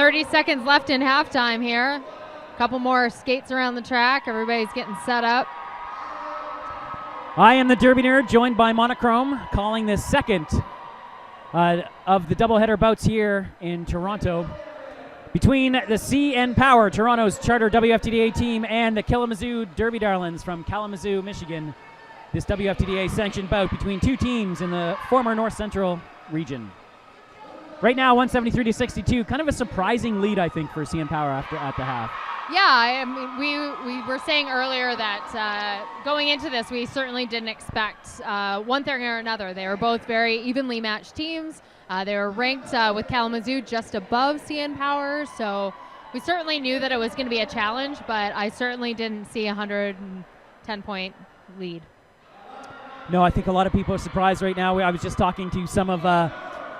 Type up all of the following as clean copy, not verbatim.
30 seconds left in halftime here. A couple more skates around the track. Everybody's getting set up. I am the Derby Nerd, joined by Monochrome, calling the second of the doubleheader bouts here in Toronto between the CN Power, Toronto's charter WFTDA team, and the Killamazoo Derby Darlins from Kalamazoo, Michigan. This WFTDA sanctioned bout between two teams in the former North Central region. Right now, 173-62, kind of a surprising lead, I think, for CN Power at the half. Yeah, I mean, we were saying earlier that going into this, we certainly didn't expect one thing or another. They were both very evenly matched teams. They were ranked with Kalamazoo just above CN Power, so we certainly knew that it was going to be a challenge, but I certainly didn't see a 110-point lead. No, I think a lot of people are surprised right now. I was just talking to some of...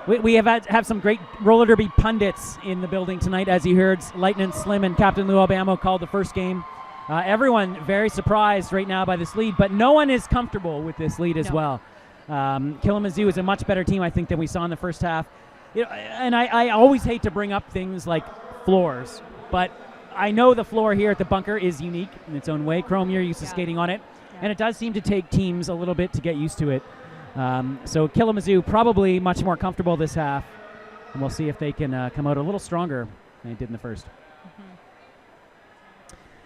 We have some great roller derby pundits in the building tonight, as you heard. Lightning Slim and Captain Lou Alabama called the first game. Everyone very surprised right now by this lead, but no one is comfortable with this lead as well. Killamazoo is a much better team, I think, than we saw in the first half. You know, and I always hate to bring up things like floors, but I know the floor here at the bunker is unique in its own way. Chrome, you're used to skating on it, and it does seem to take teams a little bit to get used to it. So Killamazoo probably much more comfortable this half, and we'll see if they can come out a little stronger than they did in the first.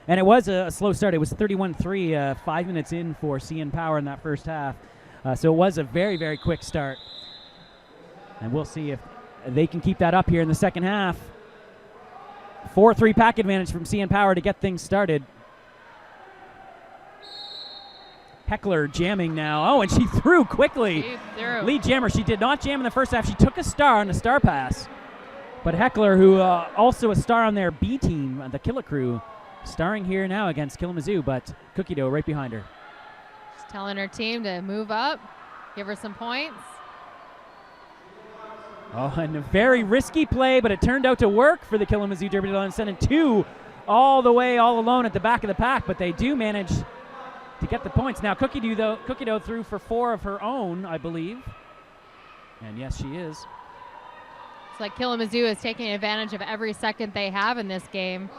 And it was a slow start. It was 31-3, 5 minutes in for CN Power in that first half. So it was a very, very quick start. And we'll see if they can keep that up here in the second half. 4-3 pack advantage from CN Power to get things started. Heckler jamming now. Oh, and she threw quickly. Lead jammer. She did not jam in the first half. She took a star on the star pass. But Heckler, who also a star on their B team, the Killa Crew, starring here now against Killamazoo, but Cookie Dough right behind her. She's telling her team to move up, give her some points. Oh, and a very risky play, but it turned out to work for the Killamazoo Derby Darlins, sending two all the way, all alone at the back of the pack, but they do manage to get the points. Now Cookie Dough threw for 4 of her own, I believe. And yes, she is. It's like Killamazoo is taking advantage of every second they have in this game.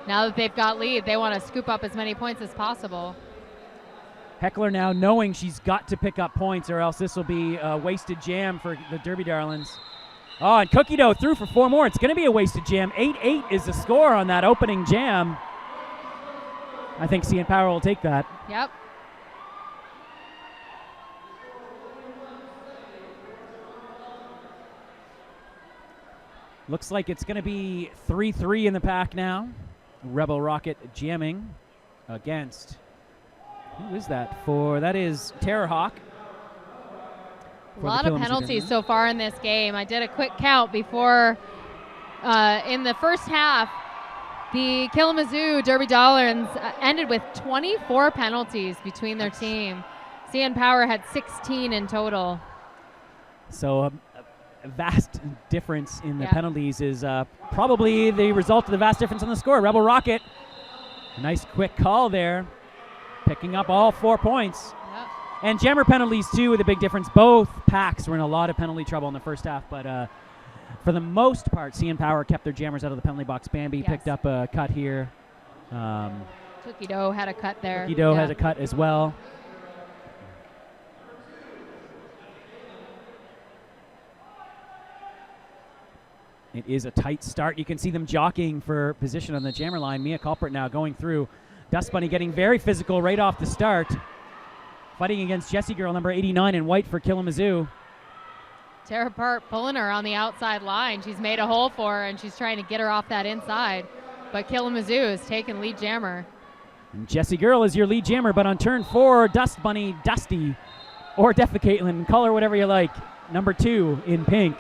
Now that they've got lead, they want to scoop up as many points as possible. Heckler now knowing she's got to pick up points or else this will be a wasted jam for the Derby Darlins. Oh, and Cookie Dough threw for 4 more. It's going to be a wasted jam. 8-8 is the score on that opening jam. I think CN Power will take that. Yep. Looks like it's going to be 3-3 in the pack now. Rebel Rocket jamming against, who is that for? That is Terrorhawk. A lot of penalties so far in this game. I did a quick count before in the first half. The Killamazoo Derby Darlins ended with 24 penalties between their team. CN Power had 16 in total. So a vast difference in the penalties is probably the result of the vast difference in the score. Rebel Rocket, a nice quick call there, picking up all 4 points. Yep. And jammer penalties too with a big difference. Both packs were in a lot of penalty trouble in the first half, but for the most part, CN Power kept their jammers out of the penalty box. Bambi picked up a cut here. Cookie Dough had a cut there. Cookie Dough has a cut as well. It is a tight start. You can see them jockeying for position on the jammer line. Mia Culprit now going through. Dust Bunny getting very physical right off the start. Fighting against Jessie Girl, number 89 in white for Killamazoo. Tara Part pulling her on the outside line. She's made a hole for her, and she's trying to get her off that inside. But Killamazoo is taking lead jammer. And Jessie Girl is your lead jammer, but on turn 4, Dust Bunny, Dusty, or Defecaitlin, call her whatever you like, number 2 in pink,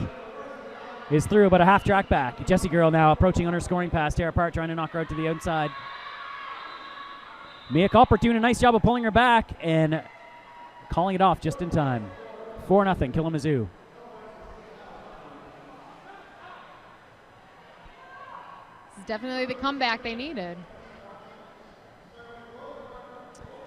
is through about a half track back. Jessie Girl now approaching on her scoring pass. Tara Part trying to knock her out to the outside. Mia Culprit doing a nice job of pulling her back and calling it off just in time. 4-0 Killamazoo. This is definitely the comeback they needed.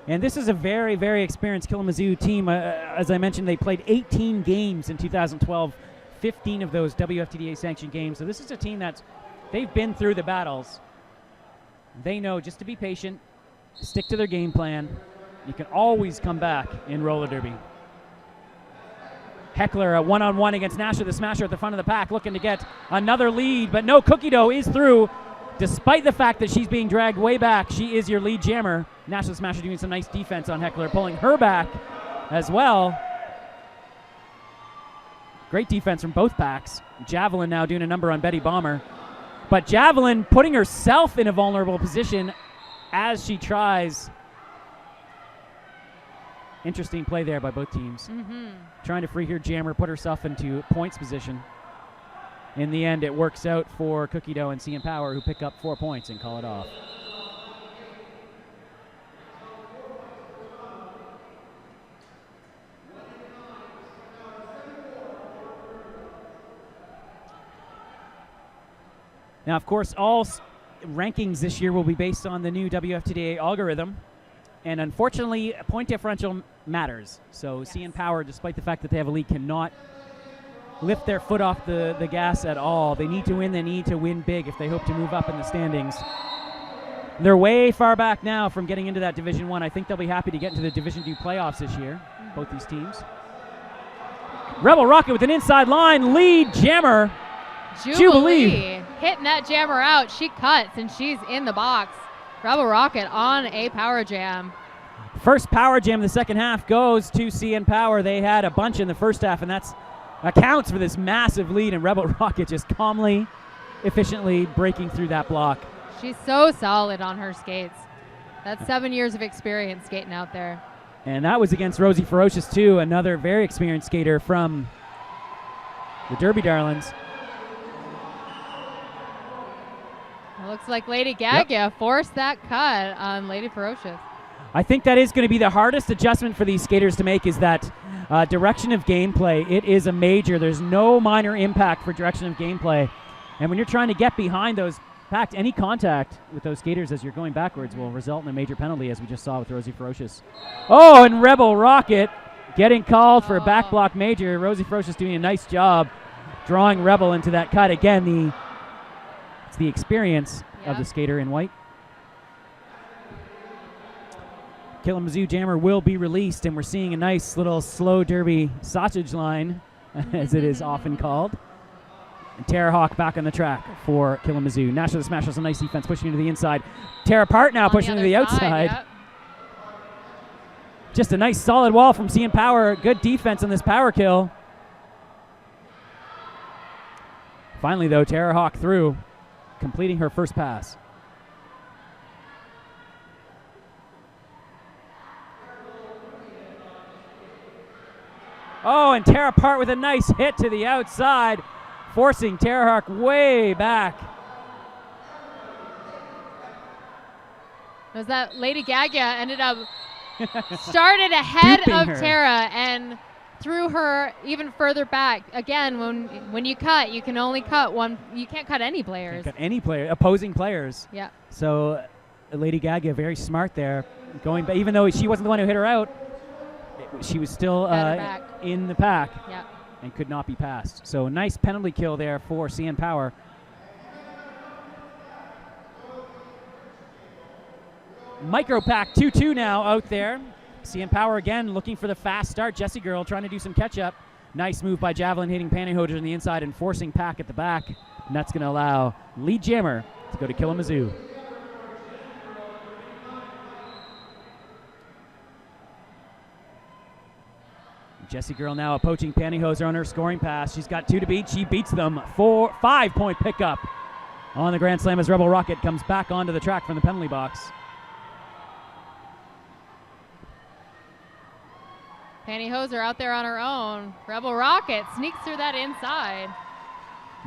And this is a very, very experienced Killamazoo team. As I mentioned, they played 18 games in 2012, 15 of those WFTDA sanctioned games. So this is a team that's They've been through the battles. They know just to be patient, stick to their game plan. You can always come back in roller derby. Heckler a one-on-one against Nasher, the smasher at the front of the pack, looking to get another lead, but no, Cookie Dough is through. Despite the fact that she's being dragged way back, she is your lead jammer. Nasher the smasher doing some nice defense on Heckler, pulling her back as well. Great defense from both packs. Javelin now doing a number on Betty Bomber. But Javelin putting herself in a vulnerable position as she tries. Interesting play there by both teams. Trying to free her jammer, put herself into points position. In the end, it works out for Cookie Dough and CN Power, who pick up 4 points and call it off. Now, of course, all rankings this year will be based on the new WFTDA algorithm. And unfortunately, point differential matters. So CN Power, despite the fact that they have a lead, cannot lift their foot off the gas at all. They need to win. They need to win big if they hope to move up in the standings. They're way far back now from getting into that Division 1. I think they'll be happy to get into the Division 2 playoffs this year, both these teams. Rebel Rocket with an inside line. Lead jammer. Jubilee. Hitting that jammer out. She cuts, and she's in the box. Rebel Rocket on a power jam. First power jam of the second half goes to CN Power. They had a bunch in the first half, and that's accounts for this massive lead, and Rebel Rocket just calmly, efficiently breaking through that block. She's so solid on her skates. That's 7 years of experience skating out there. And that was against Rosie Ferocious, too, another very experienced skater from the Derby Darlins. It looks like Lady Gaga forced that cut on Lady Ferocious. I think that is going to be the hardest adjustment for these skaters to make, is that direction of gameplay. It is a major. There's no minor impact for direction of gameplay. And when you're trying to get behind those packed, any contact with those skaters as you're going backwards will result in a major penalty, as we just saw with Rosie Ferocious. Oh, and Rebel Rocket getting called for a back block major. Rosie Ferocious doing a nice job drawing Rebel into that cut. Again, it's the experience of the skater in white. Killamazoo jammer will be released, and we're seeing a nice little slow derby sausage line, as it is often called. And Tara Hawk back on the track for Killamazoo. National Smash, a nice defense pushing into the inside. Tara Part now pushing to the outside. Yep. Just a nice solid wall from CN Power. Good defense on this power kill. Finally, though, Tara Hawk through, completing her first pass. Oh, and Tara Part with a nice hit to the outside, forcing Tara Hawk way back. Was that Lady Gaga ended up started ahead of her. Tara and threw her even further back. Again, when you cut, you can only cut one. You can't cut any players. Can't cut any player, opposing players. Yeah. So Lady Gaga very smart there, going. But even though she wasn't the one who hit her out, she was still in the pack. Yeah. And could not be passed. So a nice penalty kill there for CN Power. Micro pack 2-2 now out there. CN Power again looking for the fast start. Jessie Girl trying to do some catch up. Nice move by Javelin, hitting Pantyhose on the inside and forcing pack at the back. And that's going to allow lead jammer to go to Killamazoo. Jessie Girl now approaching Pantyhoser on her scoring pass. She's got 2 to beat. She beats them. 5-point pickup on the Grand Slam as Rebel Rocket comes back onto the track from the penalty box. Pantyhoser out there on her own. Rebel Rocket sneaks through that inside.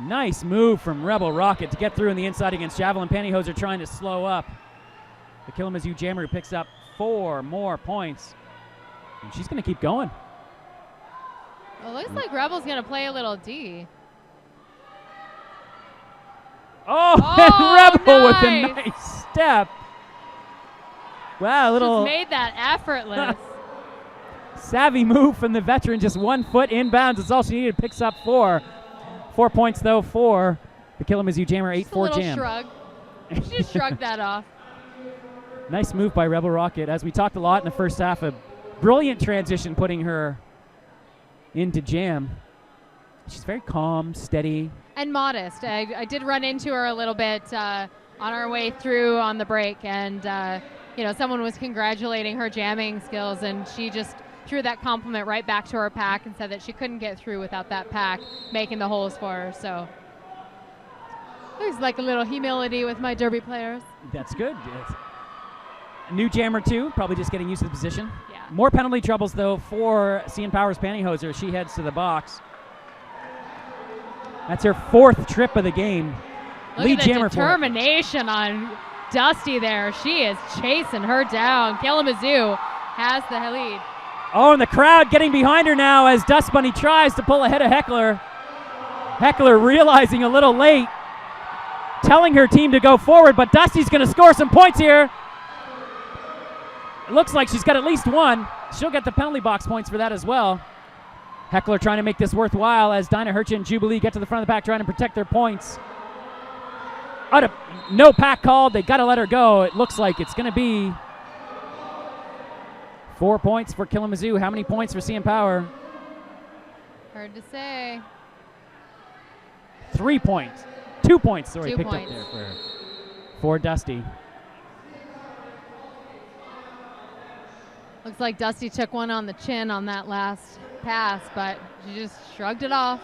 Nice move from Rebel Rocket to get through in the inside against Javelin. Pantyhoser trying to slow up the Killamazoo jammer, who picks up 4 more points. And she's going to keep going. Well, it looks like Rebel's going to play a little D. Oh, and Rebel with a nice step. Wow, a little... Just made that effortless. Savvy move from the veteran, just 1 foot inbounds. It's all she needed, picks up 4. 4 points, though, for the The Killamazoo jammer 8-4 jam. Shrug. She just shrugged that off. Nice move by Rebel Rocket. As we talked a lot in the first half, a brilliant transition putting her into jam. She's very calm, steady. And modest. I did run into her a little bit on our way through on the break, and someone was congratulating her jamming skills, and she just threw that compliment right back to her pack and said that she couldn't get through without that pack making the holes for her. So there's like a little humility with my derby players. That's good. A new jammer too, probably just getting used to the position. Yeah. More penalty troubles though for CN Power's pantyhoser as she heads to the box. That's her 4th trip of the game. Look Lead at the jammer determination on Dusty there. She is chasing her down. Killamazoo has the lead. Oh, and the crowd getting behind her now as Dust Bunny tries to pull ahead of Heckler. Heckler realizing a little late, telling her team to go forward, but Dusty's going to score some points here. It looks like she's got at least one. She'll get the penalty box points for that as well. Heckler trying to make this worthwhile as Dinah Hirsch and Jubilee get to the front of the pack trying to protect their points. No pack called. They got to let her go. It looks like it's going to be 4 points for Killamazoo. How many points for CN Power? Hard to say. 3 points. 2 points. Sorry, 2 picked points. up there for Dusty. Looks like Dusty took one on the chin on that last pass, but she just shrugged it off.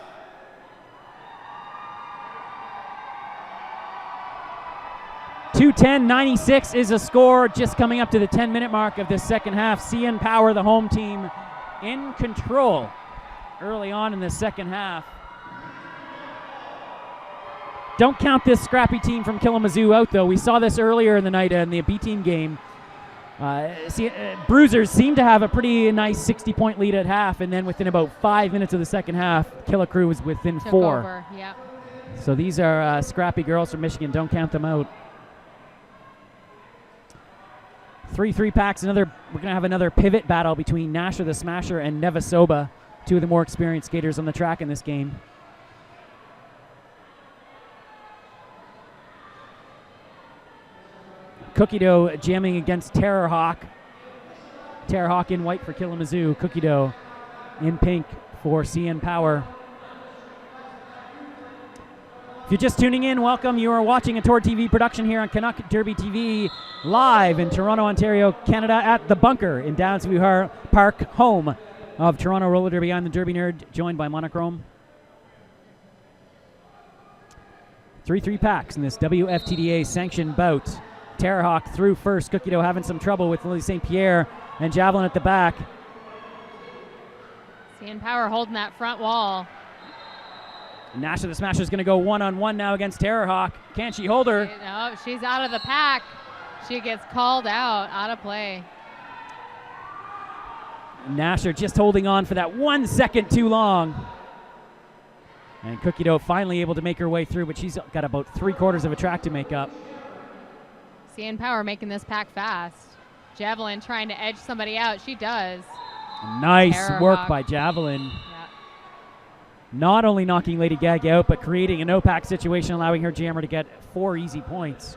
.210.96 is a score just coming up to the 10-minute mark of this second half. CN Power, the home team, in control early on in the second half. Don't count this scrappy team from Killamazoo out, though. We saw this earlier in the night in the B-team game. Bruisers seemed to have a pretty nice 60-point lead at half, and then within about 5 minutes of the second half, Killacrew was within Took 4. over, yep. So these are scrappy girls from Michigan. Don't count them out. 3 packs. We're going to have another pivot battle between Nasher the Smasher and Nevasoba, 2 of the more experienced skaters on the track in this game. Cookie Dough jamming against Terror Hawk. Terror Hawk in white for Killamazoo. Cookie Dough in pink for CN Power. If you're just tuning in, welcome. You are watching a TORD TV production here on Canuck Derby TV, live in Toronto, Ontario, Canada, at the Bunker in Downsview Park, home of Toronto Roller Derby. I'm the Derby Nerd, joined by Monochrome. 3 packs in this WFTDA sanctioned bout. Terrahawk through first. Cookie Dough having some trouble with Lily St. Pierre and Javelin at the back. CN Power holding that front wall. Nasher the Smasher is going to go one-on-one now against Terrahawk. Can she hold her? No, she's out of the pack. She gets called out of play. Nasher just holding on for that 1 second too long. And Cookie Dough finally able to make her way through, but she's got about 3/4 of a track to make up. CN Power making this pack fast. Javelin trying to edge somebody out. She does. Nice Terrahawk. work by Javelin. Yeah. Not only knocking Lady Gaga out, but creating a no-pack situation, allowing her jammer to get 4 easy points.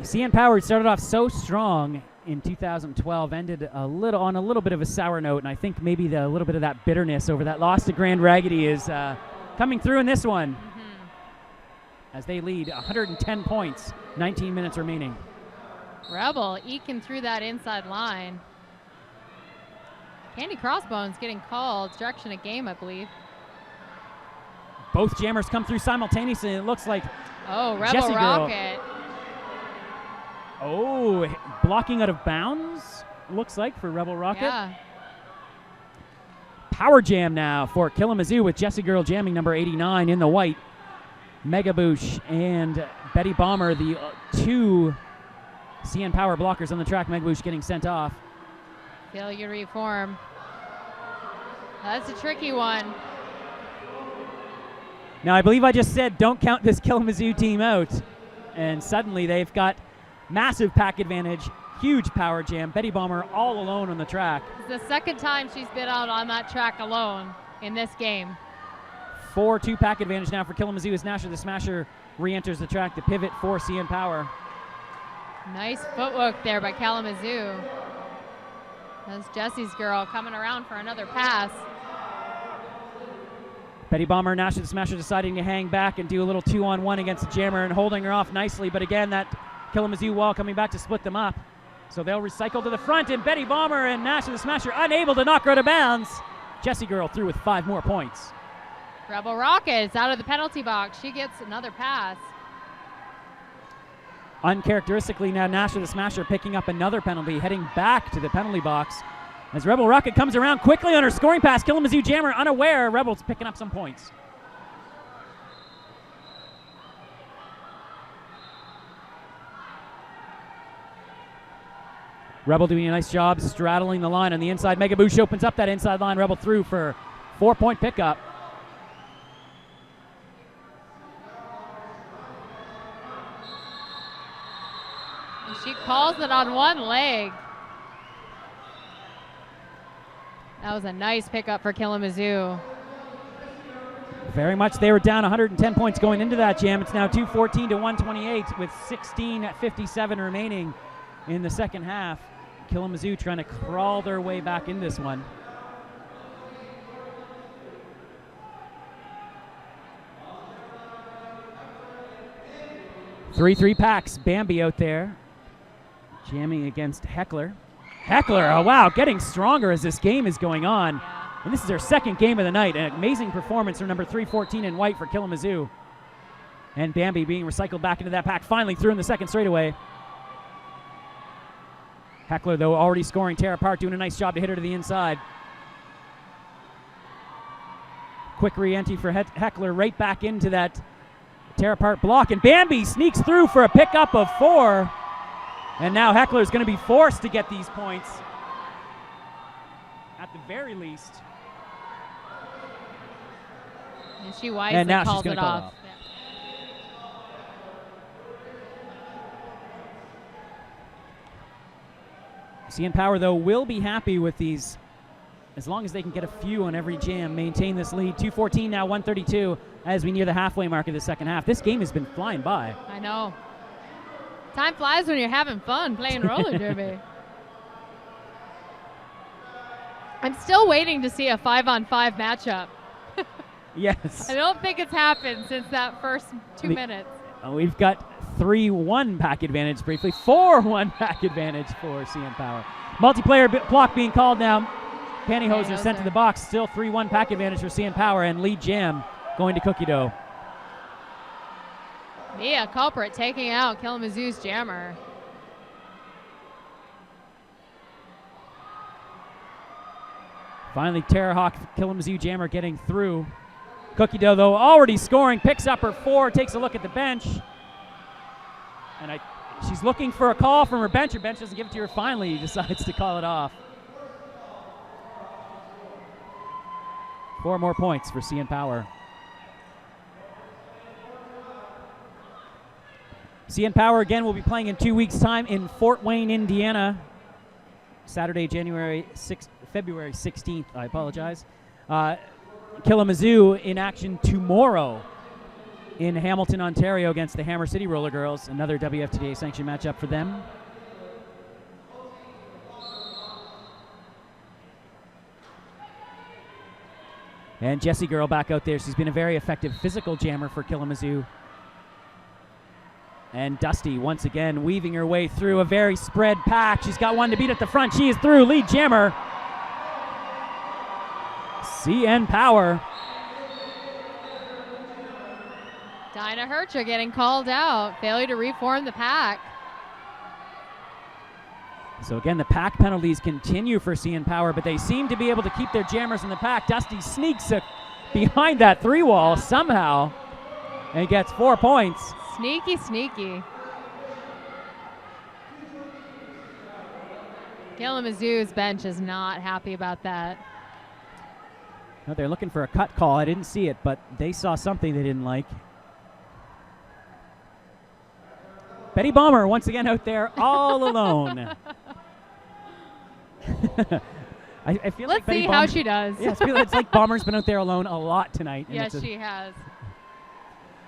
CN Power started off so strong in 2012, ended on a little bit of a sour note, and I think maybe a little bit of that bitterness over that loss to Grand Raggedy is coming through in this one. As they lead 110 points, 19 minutes remaining. Rebel eking through that inside line. Candy Crossbones getting called. Direction of game, I believe. Both jammers come through simultaneously. It looks like Rebel Jessie Rocket. Blocking out of bounds, looks like, for Rebel Rocket. Yeah. Power jam now for Killamazoo with Jessie Girl jamming number 89 in the white. Megaboosh and Betty Bomber, the 2 CN Power blockers on the track. Megaboosh getting sent off. Failure to reform. That's a tricky one. Now, I believe I just said don't count this Killamazoo team out. And suddenly they've got massive pack advantage, Huge power jam. Betty Bomber all alone on the track. It's the second time she's been out on that track alone in this game. 4-2 pack advantage now for Killamazoo as Nasher the Smasher re-enters the track to pivot for CN Power. Nice footwork there by Killamazoo. That's Jesse's girl coming around for another pass. Betty Bomber, Nasher the Smasher deciding to hang back and do a little 2-on-1 against the jammer and holding her off nicely. But again, that Killamazoo wall coming back to split them up. So they'll recycle to the front, and Betty Bomber and Nasher the Smasher unable to knock her out of bounds. Jessie Girl through with 5 more points. Rebel Rockets out of the penalty box. She gets another pass. Uncharacteristically now, Nasher the Smasher picking up another penalty, heading back to the penalty box. As Rebel Rocket comes around quickly on her scoring pass, Killamazoo jammer unaware. Rebels picking up some points. Rebel doing a nice job straddling the line on the inside. Mega Boosh opens up that inside line. Rebel through for 4-point pickup. And she calls it on one leg. That was a nice pickup for Killamazoo. Very much. They were down 110 points going into that jam. It's now 214 to 128 with 16:57 remaining in the second half. Killamazoo trying to crawl their way back in this one. Three packs. Bambi out there jamming against Heckler. Heckler, oh wow, getting stronger as this game is going on. Yeah. And this is their second game of the night. An amazing performance from number 314 in white for Killamazoo. And Bambi being recycled back into that pack, finally through in the second straightaway. Heckler, though, already scoring, tear apart, doing a nice job to hit her to the inside. Quick re-entry for Heckler, right back into that tear apart block. And Bambi sneaks through for a pickup of 4. And now Heckler's going to be forced to get these points, at the very least. And she wisely calls it off. CN Power, though, will be happy with these as long as they can get a few on every jam, maintain this lead. 214 now, 132 as we near the halfway mark of the second half. This game has been flying by. I know. Time flies when you're having fun playing roller derby. I'm still waiting to see a 5-on-5 matchup. Yes. I don't think it's happened since that first 2 minutes. We've got 3-1 pack advantage briefly. 4-1 pack advantage for CN Power. Multiplayer block being called now. Pantyhose are sent to the box. Still 3-1 pack advantage for CN Power, and lead jam going to Cookie Dough. Mia Culprit taking out Killamazoo's jammer. Finally, Terrahawk, Killamazoo jammer getting through. Cookie Dough, though, already scoring, picks up her 4, takes a look at the bench. And she's looking for a call from her bench. Her bench doesn't give it to her. Finally, decides to call it off. 4 more points for CN Power. CN Power again will be playing in 2 weeks' time in Fort Wayne, Indiana. Saturday, February 16th. I apologize. Killamazoo in action tomorrow in Hamilton, Ontario against the Hammer City Roller Girls. Another WFTDA sanctioned matchup for them. And Jessie Girl back out there. She's been a very effective physical jammer for Killamazoo. And Dusty once again weaving her way through a very spread pack. She's got one to beat at the front. She is through. Lead jammer. CN Power. Dinah Hercher getting called out. Failure to reform the pack. So again, the pack penalties continue for CN Power, but they seem to be able to keep their jammers in the pack. Dusty sneaks behind that 3-wall somehow and gets 4 points. Sneaky, sneaky. Killamazoo's bench is not happy about that. No, they're looking for a cut call. I didn't see it, but they saw something they didn't like. Betty Bomber once again out there all alone. I feel Let's like see how she does. Yeah, it's like Bomber's been out there alone a lot tonight. Yes, she has.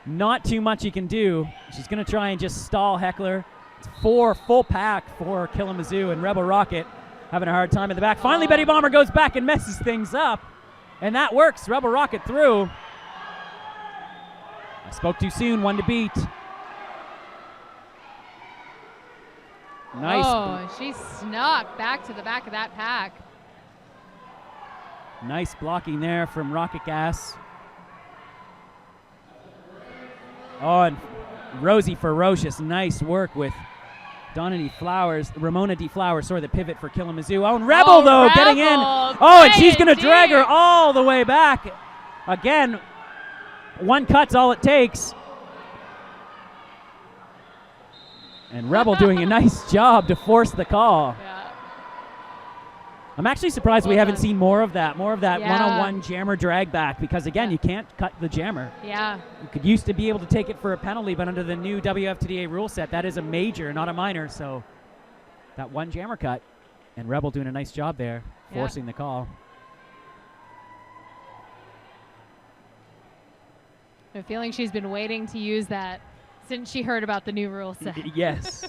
Not too much you can do. She's going to try and just stall Heckler. It's 4 full pack for Killamazoo, and Rebel Rocket having a hard time in the back. Finally, Betty Bomber goes back and messes things up, and that works. Rebel Rocket through. I spoke too soon, 1 to beat. Nice. Oh, she snuck back to the back of that pack. Nice blocking there from Rocket Gas. Oh, and Rosie Ferocious. Nice work with Ramona D. Flowers, the pivot for Killamazoo. Oh, and Rebel, though, Rebel. getting in. Oh, and she's going to drag her all the way back. Again, 1 cut's all it takes. And Rebel doing a nice job to force the call. Yeah. I'm actually surprised we haven't seen more of that Yeah. one-on-one jammer drag back, because, again, you can't cut the jammer. Yeah. You could used to be able to take it for a penalty, but under the new WFTDA rule set, that is a major, not a minor. So that 1 jammer cut, and Rebel doing a nice job there, forcing the call. I have a feeling she's been waiting to use that since she heard about the new rule set. Yes.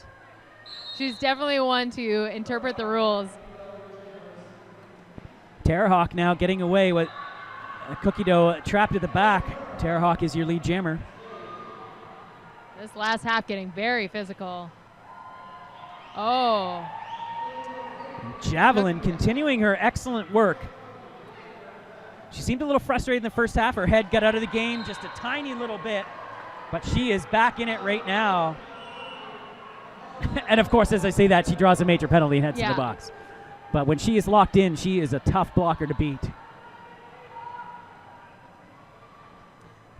She's definitely one to interpret the rules. Terrahawk now getting away with a cookie dough trapped at the back. Terrahawk is your lead jammer. This last half getting very physical. Oh. Javelin continuing her excellent work. She seemed a little frustrated in the first half. Her head got out of the game just a tiny little bit, but she is back in it right now. And of course, as I say that, she draws a major penalty and heads to the box. But when she is locked in, she is a tough blocker to beat.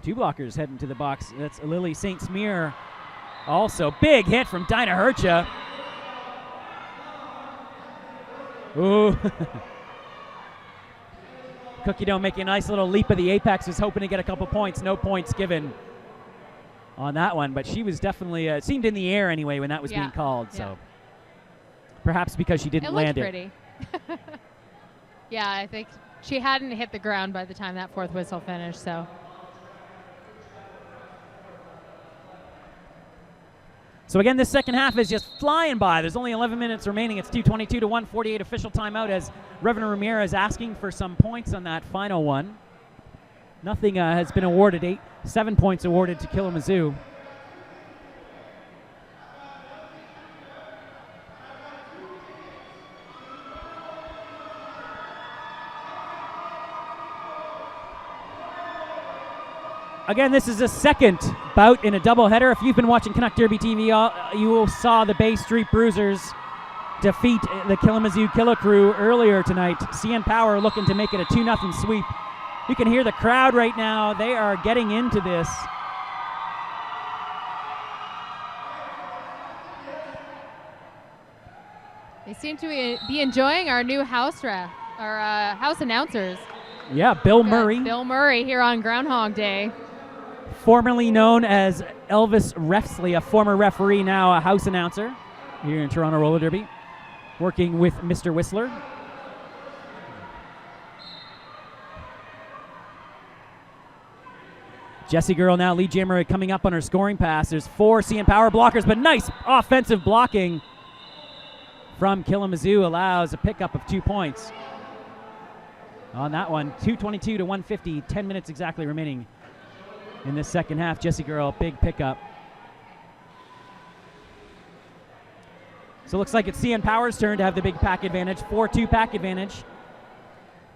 2 blockers heading to the box. That's Lily St. Smear. Also, big hit from Dinah Hercha. Ooh. Cookie Dough making a nice little leap of the apex, was hoping to get a couple points. No points given on that one, but she was definitely, it seemed in the air anyway when that was being called. So perhaps because she didn't land it. Pretty. Yeah, I think she hadn't hit the ground by the time that 4th whistle finished, so. So again, this second half is just flying by. There's only 11 minutes remaining. It's 2:22 to 1:48 official timeout, as Reverend Ramirez asking for some points on that final one. Nothing has been awarded. 7 points awarded to Killamazoo. Again, this is a second bout in a doubleheader. If you've been watching Canuck Derby TV, you saw the Bay Street Bruisers defeat the Killamazoo Killa Crew earlier tonight. CN Power looking to make it a 2-0 sweep. You can hear the crowd right now. They are getting into this. They seem to be enjoying our new house announcers. Yeah, Bill Murray. Bill Murray here on Groundhog Day. Formerly known as Elvis Refsley, a former referee, now a house announcer here in Toronto Roller Derby, working with Mr. Whistler. Jessie Girl now lead jammer coming up on her scoring pass. There's 4 CN Power blockers, but nice offensive blocking from Killamazoo allows a pickup of 2 points on that one. 2:22 to 150, 10 minutes exactly remaining in this second half. Jessie Girl, big pickup. So it looks like it's CN Power's turn to have the big pack advantage. 4-2 pack advantage.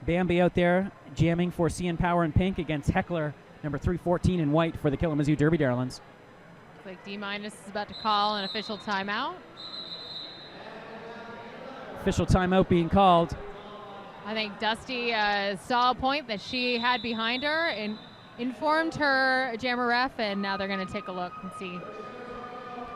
Bambi out there jamming for CN Power in pink against Heckler, number 314 in white for the Killamazoo Derby Darlins. Looks like D- is about to call an official timeout. Official timeout being called. I think Dusty saw a point that she had behind her and informed her jammer ref, and now they're going to take a look and see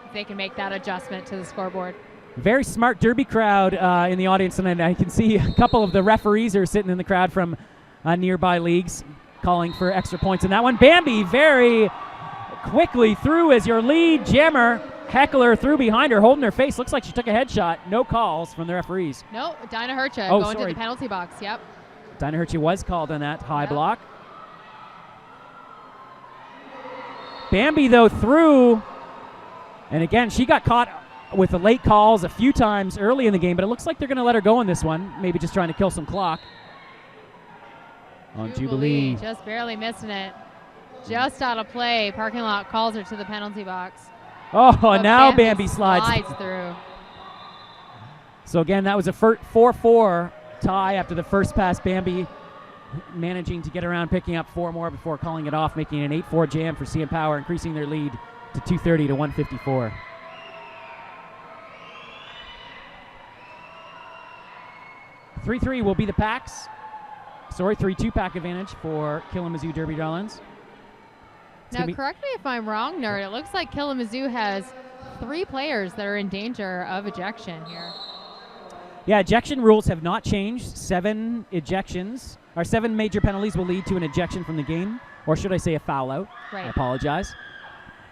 if they can make that adjustment to the scoreboard. Very smart Derby crowd in the audience tonight. I can see a couple of the referees are sitting in the crowd from nearby leagues calling for extra points in that one. Bambi very quickly through as your lead jammer, heckler through behind her, holding her face. Looks like she took a headshot. No calls from the referees. No, Dinah Hercha going to the penalty box. Yep. Dinah Hercha was called on that high block. Bambi, though, through. And again, she got caught with the late calls a few times early in the game, but it looks like they're going to let her go in this one. Maybe just trying to kill some clock. On Jubilee. Just barely missing it. Just out of play. Parking lot calls her to the penalty box. Oh, and now Bambi slides through. So again, that was a 4-4 tie after the first pass. Bambi managing to get around, picking up 4 more before calling it off, making an 8-4 jam for CN Power, increasing their lead to 230 to 154. Three will be the packs. 3 2-pack advantage for Killamazoo Derby Darlins. Now, correct me if I'm wrong, Nerd. It looks like Killamazoo has 3 players that are in danger of ejection here. Yeah, ejection rules have not changed. 7 ejections, or 7 major penalties will lead to an ejection from the game, or should I say a foul out? Right. I apologize.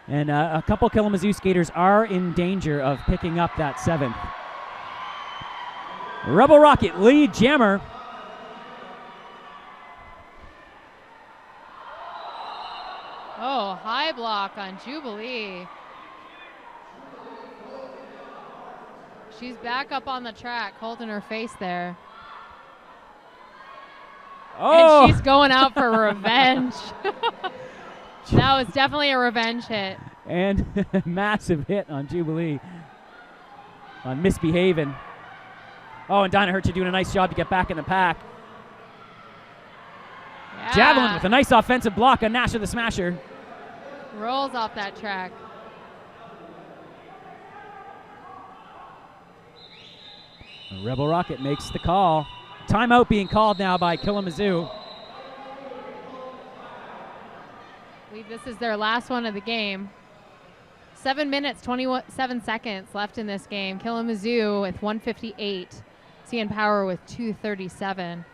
And a couple Killamazoo skaters are in danger of picking up that 7th. Rebel Rocket lead jammer. Oh, high block on Jubilee. She's back up on the track, holding her face there. Oh! And she's going out for revenge. That was definitely a revenge hit. And massive hit on Jubilee. On misbehaving. Oh, and Dinah Hercha doing a nice job to get back in the pack. Yeah. Javelin with a nice offensive block on Nasha the Smasher. Rolls off that track. Rebel Rocket makes the call. Timeout being called now by Killamazoo. I believe this is their last one of the game. 7 minutes, 27 seconds left in this game. Killamazoo with 158. CN Power with 237.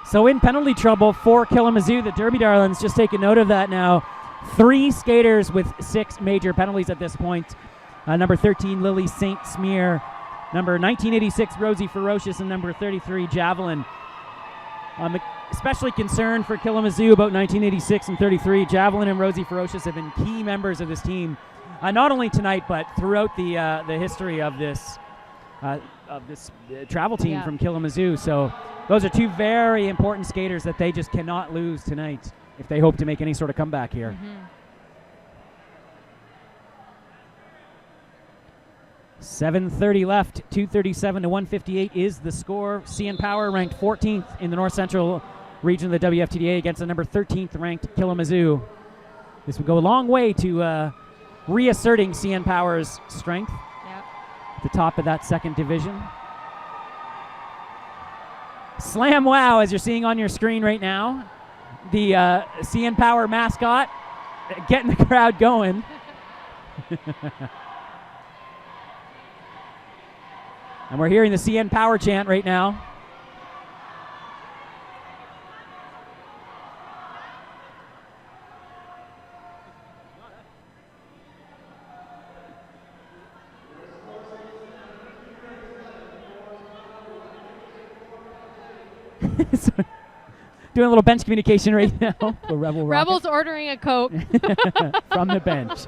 So in penalty trouble for Killamazoo, the Derby Darlins, just take a note of that now. 3 skaters with 6 major penalties at this point. Number 13, Lily St. Smear. Number 1986, Rosie Ferocious. And number 33, Javelin. I'm especially concerned for Killamazoo about 1986 and 33. Javelin and Rosie Ferocious have been key members of this team, not only tonight, but throughout the history of this travel team from Killamazoo. So those are 2 very important skaters that they just cannot lose tonight if they hope to make any sort of comeback here. Mm-hmm. 7:30 left, 237 to 158 is the score. CN Power ranked 14th in the North Central region of the WFTDA against the number 13th ranked Killamazoo. This would go a long way to reasserting CN Power's strength at the top of that 2nd division. Slam wow, as you're seeing on your screen right now. The CN Power mascot getting the crowd going. And we're hearing the CN Power chant right now. So, doing a little bench communication right now. The Rebels ordering a Coke. From the bench.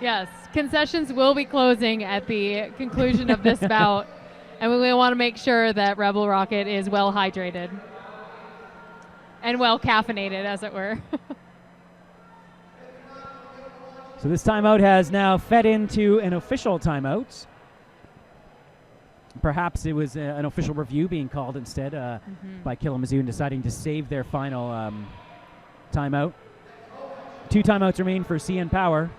Yes, concessions will be closing at the conclusion of this bout, and we want to make sure that Rebel Rocket is well hydrated and well caffeinated, as it were. So this timeout has now fed into an official timeout. Perhaps it was an official review being called instead by Killamazoo and deciding to save their final timeout. 2 timeouts remain for CN Power.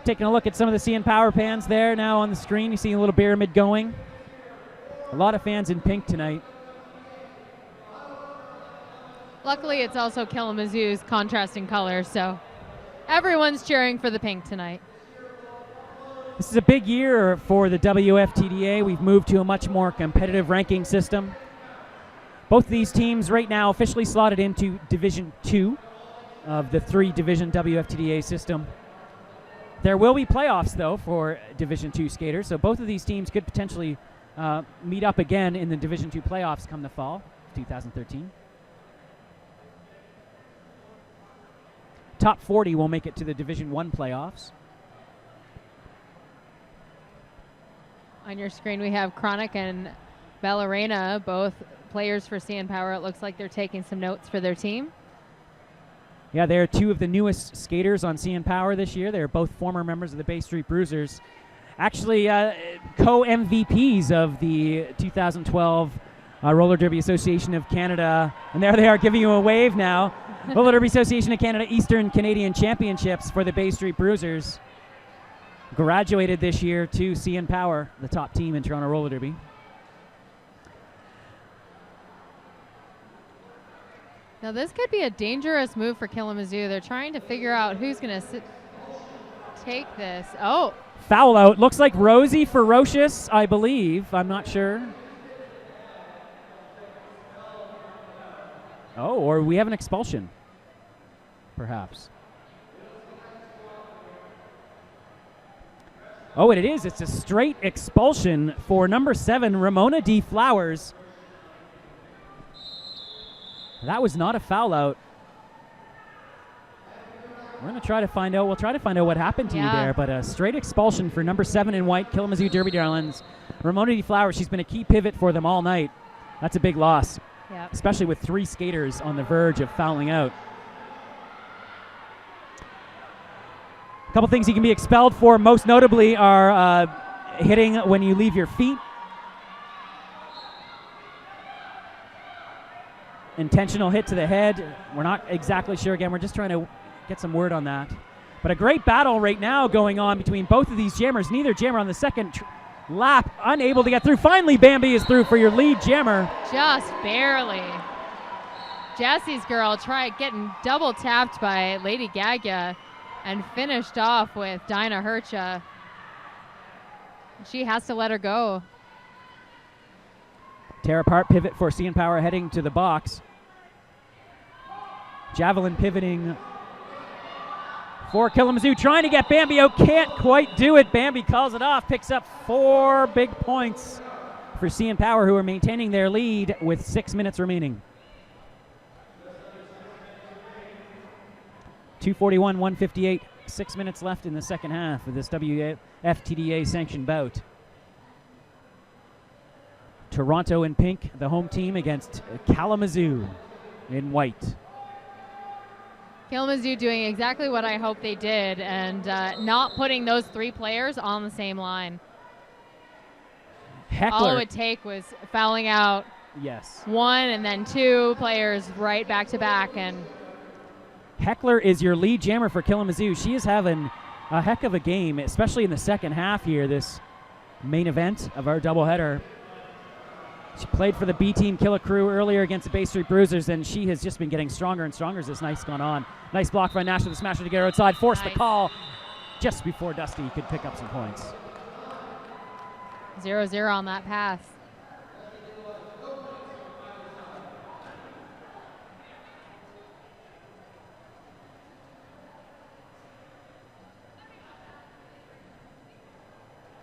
Taking a look at some of the CN Power fans there now on the screen. You see a little pyramid going. A lot of fans in pink tonight. Luckily, it's also Killamazoo's contrasting colors, so everyone's cheering for the pink tonight. This is a big year for the WFTDA. We've moved to a much more competitive ranking system. Both these teams right now officially slotted into Division 2 of the 3-division WFTDA system. There will be playoffs, though, for Division 2 skaters, so both of these teams could potentially meet up again in the Division 2 playoffs come the fall, 2013. Top 40 will make it to the Division 1 playoffs. On your screen, we have Chronic and Ballerina, both players for CN Power. It looks like they're taking some notes for their team. Yeah, they're two of the newest skaters on CN Power this year. They're both former members of the Bay Street Bruisers. Actually, co-MVPs of the 2012 Roller Derby Association of Canada. And there they are giving you a wave now. Roller Derby Association of Canada Eastern Canadian Championships for the Bay Street Bruisers. Graduated this year to CN Power, the top team in Toronto Roller Derby. Now this could be a dangerous move for Killamazoo. They're trying to figure out who's going to take this. Oh. Foul out. Looks like Rosie Ferocious, I believe. I'm not sure. Oh, or we have an expulsion, perhaps. Oh, it is. It's a straight expulsion for number 7, Ramona D. Flowers. That was not a foul out. We're going to try to find out. We'll try to find out what happened to you there, but a straight expulsion for number 7 in white, Killamazoo Derby Darlins. Ramona D. Flowers, she's been a key pivot for them all night. That's a big loss, especially with 3 skaters on the verge of fouling out. A couple things you can be expelled for, most notably are hitting when you leave your feet, intentional hit to the head. We're not exactly sure. Again, we're just trying to get some word on that. But a great battle right now going on between both of these jammers. Neither jammer on the second lap unable to get through. Finally, Bambi is through for your lead jammer. Just barely. Jesse's girl tried getting double tapped by Lady Gaga and finished off with Dinah Hercha. She has to let her go. Tear apart pivot for CN Power heading to the box. Javelin pivoting for Killamazoo, trying to get Bambi out, can't quite do it. Bambi calls it off, picks up 4 big points for CN Power, who are maintaining their lead with 6 minutes remaining. 2:41, 1:58, 6 minutes left in the second half of this WFTDA sanctioned bout. Toronto in pink, the home team, against Kalamazoo in white. Killamazoo doing exactly what I hope they did and not putting those 3 players on the same line. Heckler. All it would take was fouling out 1 and then 2 players right back to back. And Heckler is your lead jammer for Killamazoo. She is having a heck of a game, especially in the second half here, this main event of our doubleheader. She played for the B team Killer Crew earlier against the Bay Street Bruisers, and she has just been getting stronger and stronger as this night's gone on. Nice block by Nash with the smasher to get her outside. Forced the call just before Dusty could pick up some points. 0-0 on that pass.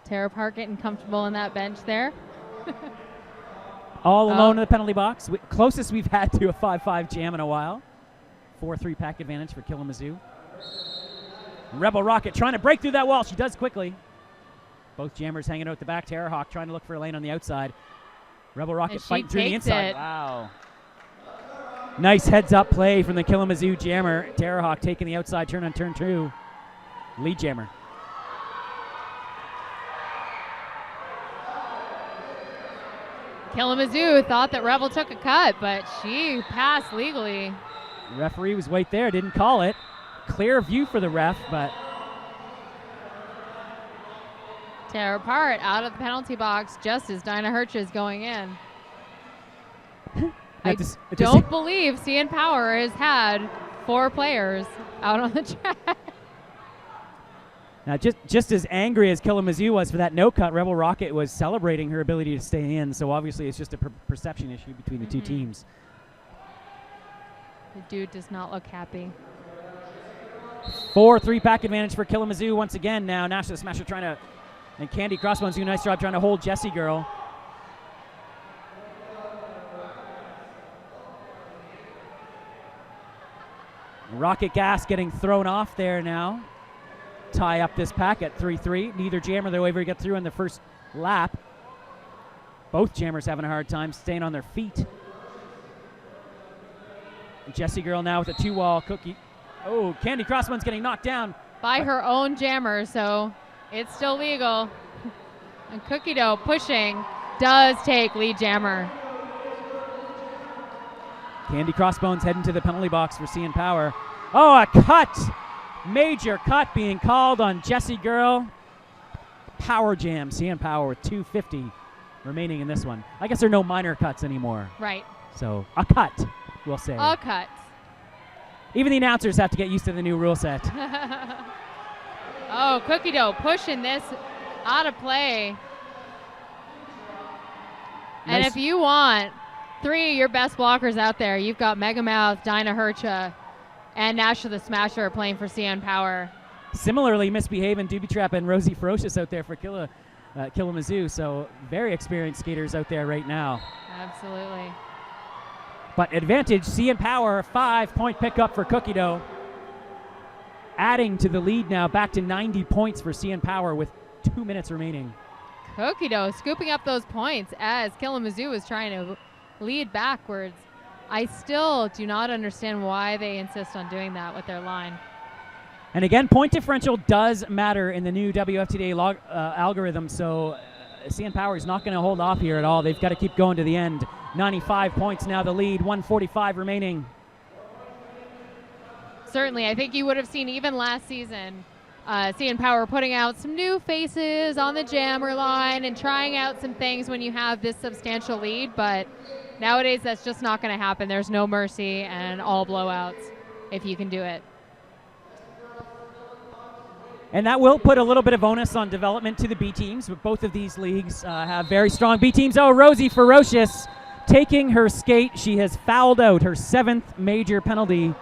Tara Park getting comfortable in that bench there. All alone in the penalty box. Closest we've had to a 5-5 jam in a while. 4-3 pack advantage for Killamazoo. Rebel Rocket trying to break through that wall. She does quickly. Both jammers hanging out the back. Terror Hawk trying to look for a lane on the outside. Rebel Rocket fighting through the inside. Wow. Nice heads-up play from the Killamazoo jammer. Terror Hawk taking the outside turn on turn 2. Lead jammer. Killamazoo thought that Rebel took a cut, but she passed legally. The referee was right there, didn't call it. Clear view for the ref, but tear apart out of the penalty box just as Dinah Hercha is going in. I don't believe CN Power has had 4 players out on the track. Now, just as angry as Killamazoo was for that no cut, Rebel Rocket was celebrating her ability to stay in. So obviously it's just a perception issue between the two teams. The dude does not look happy. 4-3 pack advantage for Killamazoo once again. Now Nash the Smasher trying to, and Candy Crossbones doing a nice job trying to hold Jessie Girl. Rocket Gas getting thrown off there now. Tie up this pack at 3-3. Neither jammer they'll ever get through in the first lap. Both jammers having a hard time staying on their feet. Jessie Girl now with a 2-wall cookie. Oh, Candy Crossbones getting knocked down. By her own jammer, so it's still legal. And Cookie Dough pushing does take lead jammer. Candy Crossbones heading to the penalty box for CN Power. Oh, a cut! Major cut being called on Jessie Girl. Power jam, CN Power with 2:50 remaining in this one. I guess there are no minor cuts anymore. Right. So a cut, we'll say. A cut. Even the announcers have to get used to the new rule set. Oh, Cookie Dough pushing this out of play. And if you want 3 of your best blockers out there, you've got Megamouth, Dinah Hercha, and Nash the Smasher playing for CN Power. Similarly, Misbehaving, Doobie Trap, and Rosie Ferocious out there for Killamazoo. So very experienced skaters out there right now. Absolutely. But advantage, CN Power, 5-point pickup for Cookie Dough. Adding to the lead now, back to 90 points for CN Power with 2 minutes remaining. Cookie Dough scooping up those points as Killamazoo is trying to lead backwards. I still do not understand why they insist on doing that with their line. And again, point differential does matter in the new WFTDA algorithm, so CN Power is not going to hold off here at all. They've got to keep going to the end. 95 points now the lead, 145 remaining. Certainly, I think you would have seen even last season CN Power putting out some new faces on the jammer line and trying out some things when you have this substantial lead, but nowadays that's just not going to happen. There's no mercy and all blowouts if you can do it. And that will put a little bit of onus on development to the B teams, but both of these leagues have very strong B teams. Oh, Rosie Ferocious taking her skate. She has fouled out her 7th major penalty.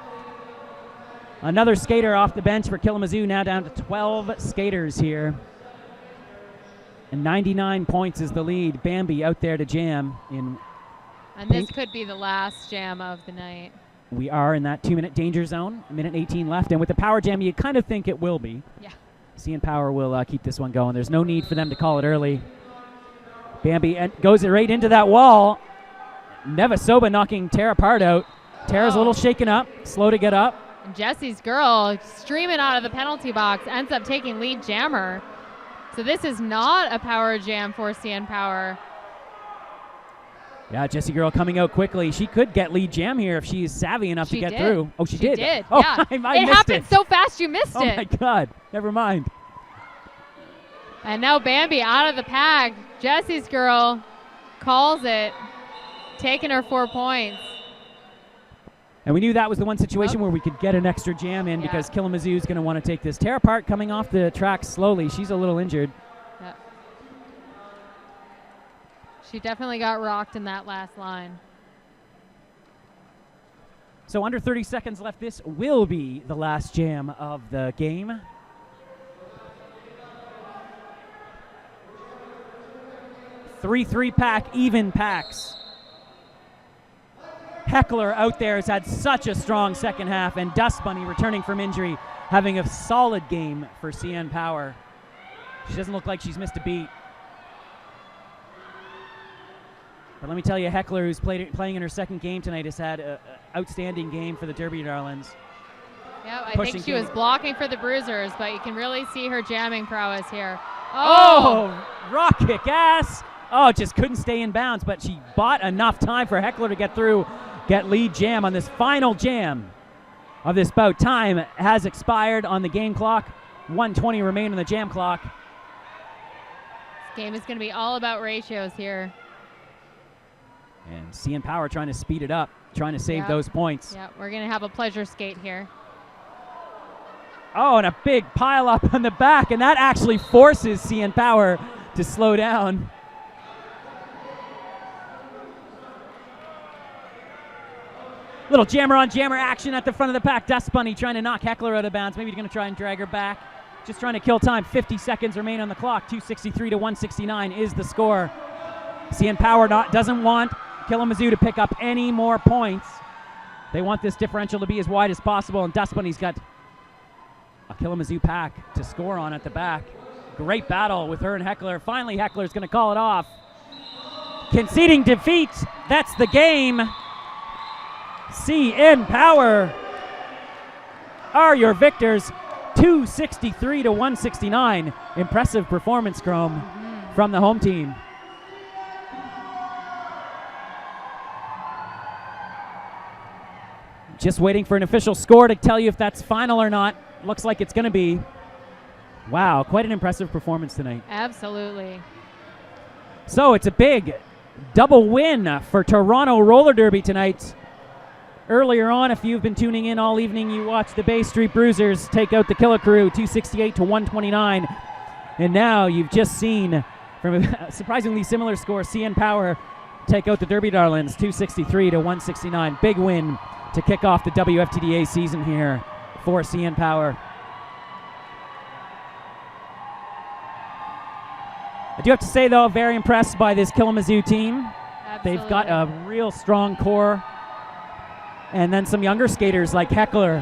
Another skater off the bench for Killamazoo, now down to 12 skaters here. And 99 points is the lead. Bambi out there to jam in And pink. This could be the last jam of the night. We are in that 2-minute danger zone, a minute 18 left. And with the power jam, you kind of think it will be. Yeah. CN Power will keep this one going. There's no need for them to call it early. Bambi goes right into that wall. Nevasoba knocking Tara Part out. Tara's a little shaken up, slow to get up. And Jessie's Girl streaming out of the penalty box ends up taking lead jammer. So this is not a power jam for CN Power. Yeah, Jessie Girl coming out quickly. She could get lead jam here if she's savvy enough to get through. Oh, she did. Oh, yeah. I it missed happened so fast you missed it. Oh, my God. Never mind. And now Bambi out of the pack. Jessie's Girl calls it, taking her 4 points. And we knew that was the one situation where we could get an extra jam in because Killamazoo is going to want to take this. Tara Part coming off the track slowly. She's a little injured. Yep. She definitely got rocked in that last line. So under 30 seconds left. This will be the last jam of the game. Three pack, even packs. Heckler out there has had such a strong second half, and Dust Bunny returning from injury, having a solid game for CN Power. She doesn't look like she's missed a beat. But let me tell you, Heckler, who's playing in her second game tonight, has had an outstanding game for the Derby Darlins. Yeah, I think she was blocking for the Bruisers, but you can really see her jamming prowess here. Oh, rock kick ass. Oh, just couldn't stay in bounds, but she bought enough time for Heckler to get through, get lead jam on this final jam of this bout. Time has expired on the game clock. 1:20 remain on the jam clock. This game is going to be all about ratios here. And CN Power trying to speed it up, trying to save those points. Yeah, we're going to have a pleasure skate here. Oh, and a big pile up on the back, and that actually forces CN Power to slow down. Little jammer on jammer action at the front of the pack. Dust Bunny trying to knock Heckler out of bounds. Maybe he's going to try and drag her back. Just trying to kill time. 50 seconds remain on the clock. 263 to 169 is the score. CN Power doesn't want Killamazoo to pick up any more points. They want this differential to be as wide as possible, and Dust Bunny's got a Killamazoo pack to score on at the back. Great battle with her and Heckler. Finally, Heckler's going to call it off. Conceding defeat. That's the game. CN Power are your victors. 263 to 169. Impressive performance, Chrome, from the home team. Just waiting for an official score to tell you if that's final or not. Looks like it's going to be. Wow, quite an impressive performance tonight. Absolutely. So it's a big double win for Toronto Roller Derby tonight. Earlier on, if you've been tuning in all evening, you watched the Bay Street Bruisers take out the Killa Crew 268 to 129. And now you've just seen, from a surprisingly similar score, CN Power take out the Derby Darlins 263 to 169. Big win to kick off the WFTDA season here for CN Power. I do have to say, though, very impressed by this Killamazoo team. Absolutely. They've got a real strong core. And then some younger skaters like Heckler,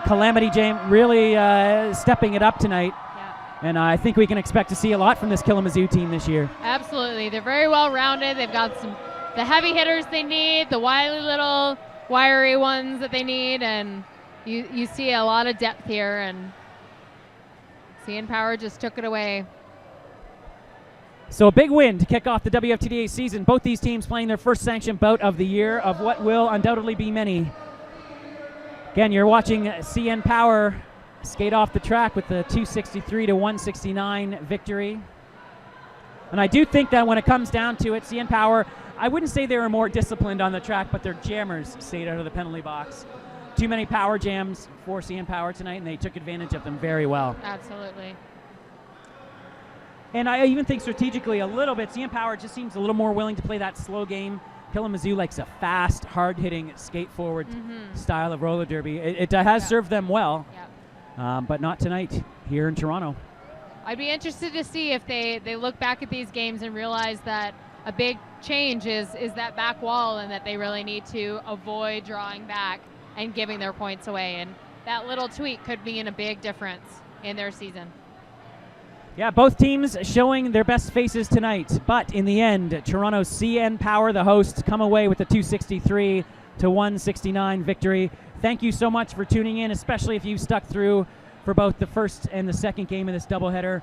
Calamity James, really stepping it up tonight. Yeah. And I think we can expect to see a lot from this Killamazoo team this year. Absolutely. They're very well rounded. They've got the heavy hitters they need, the wily little wiry ones that they need, and you see a lot of depth here, and CN Power just took it away. So a big win to kick off the WFTDA season. Both these teams playing their first sanctioned bout of the year, of what will undoubtedly be many. Again, you're watching CN Power skate off the track with the 263 to 169 victory. And I do think that when it comes down to it, CN Power, I wouldn't say they were more disciplined on the track, but their jammers stayed out of the penalty box. Too many power jams for CN Power tonight, and they took advantage of them very well. Absolutely. And I even think strategically a little bit, CN Power just seems a little more willing to play that slow game. Killamazoo likes a fast, hard-hitting, skate-forward style of roller derby. It has served them well, but not tonight here in Toronto. I'd be interested to see if they look back at these games and realize that a big change is that back wall, and that they really need to avoid drawing back and giving their points away. And that little tweak could mean a big difference in their season. Yeah, both teams showing their best faces tonight, but in the end, Toronto's CN Power, the hosts, come away with a 263 to 169 victory. Thank you so much for tuning in, especially if you've stuck through for both the first and the second game of this doubleheader.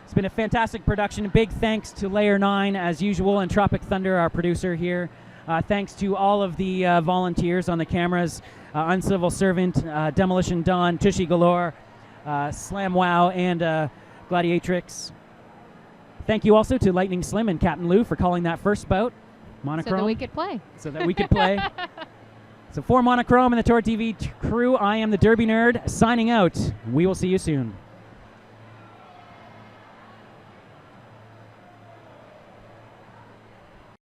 It's been a fantastic production. Big thanks to Layer 9, as usual, and Tropic Thunder, our producer here. Thanks to all of the volunteers on the cameras, Uncivil Servant, Demolition Dawn, Tushy Galore, Slam Wow, and Gladiatrix. Thank you also to Lightning Slim and Captain Lou for calling that first bout. Monochrome. So that we could play. So that we could play. So for Monochrome and the TORD TV crew, I am the Derby Nerd, signing out. We will see you soon.